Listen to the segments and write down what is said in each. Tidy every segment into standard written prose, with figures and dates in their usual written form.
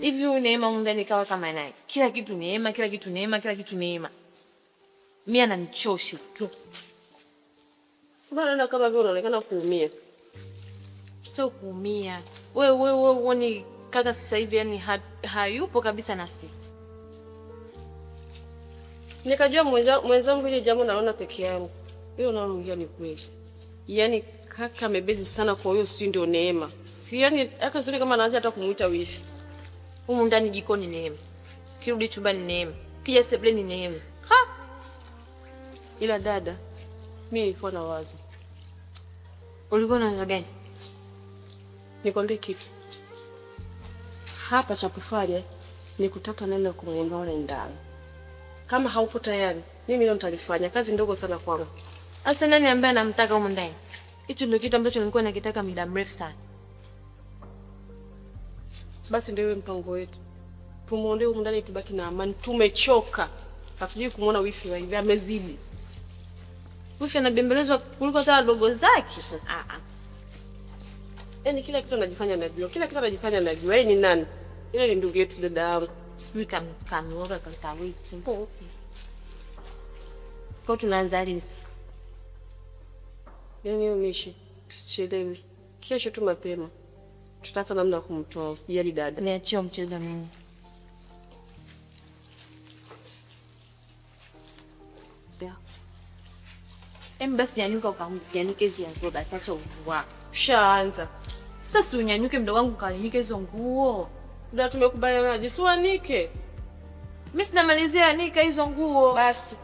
Hivi Neema ndani kawa kama naye. Kila kitu Neema, kila kitu Neema, kila kitu Neema. Mimi ananichosha tu. Bwana kama vile unaonekana kuumia. Sio kuumia. Wewe uone kaka sasa hivi yani hayupo kabisa na sisi. Nikajua mwenzangu ile jambo naona peke yangu. Hiyo unaongea ni kweli. Yaani kaka amebezi sana kwa hiyo si ndio Neema. Si yani hata sio kama anaanza hata kumuita wifi. Humu ndani jikoni Neema. Kirudi chumbani Neema. Kija sebuleni Neema. Ha! Ila dada, mimi nilikuwa na wazo. Ulikuwa na wazo gani? Nikwambie kitu. Hapa cha kufanya ni kutaka neno kumwomba ndani. Kama haupo tayari, mimi leo nitalifanya. Kazi ndogo sana kwangu. Asa nani ambaye anamtaka humu ndani? Hicho ndio kitu ambacho nilikuwa nakitaka muda mrefu sana. Basi ndio mpango wetu. Tumuondoe humu ndani tubaki na amani. Tumechoka. Hatujui kumuona wifi wa hivi amezidi. Wifi anabembelezwa kuliko hata wadogo zake. Yaani kila kitu anajifanya anajua. Kila kitu anajifanya anajua. Yeye ni nani? Ile ni ndugu yetu dada yangu. Sijui kama kawiti. Kwa tunaanza lini? Yaani umishi. Tusichelewe. Kesho tu mapema. Tutata namna kumtoa. Usijali dada. Niachie mchezo mimi. Basi nyanyuka ukanyanyuke hizo nguo basi acha uvua. Ushaanza. Sasa unyanyuke mdogo wangu ukanyanyuke hizo nguo. Ndio tumekubaliana jisuanike. Mimi sinamalizia anika hizo nguo. Basi.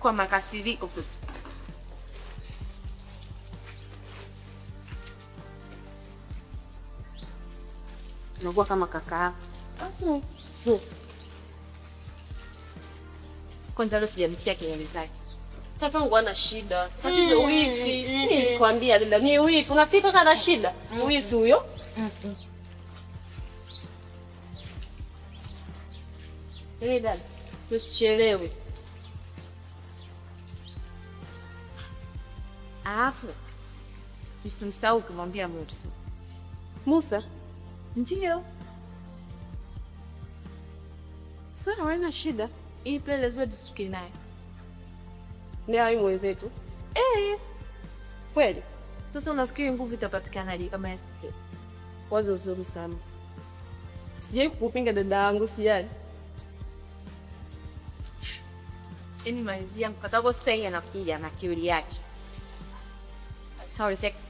Kwa makasiriko sasa. Unakuwa kama kaka. Kwanza leo sijamsikia kelele zake. Tafangu ana shida. Tatizo wifi. Nilikwambia dada ni wifi. Unapika kana shida. Wifi huyo. Dada, usichelewe. Alafu usimsahau kumwambia Musa. Musa? Ndio. Sawa, haina shida. Hii play lazima tusuke naye. Ni ai mwenzetu. Kweli? Sasa unafikiri nguvu itapatikanaje kama yeye? Wazo zuri sana. Sijai kukupinga dada yangu, sijali. Yaani maizi yangu katako sasa anakuja na kiuri yake. Sorry,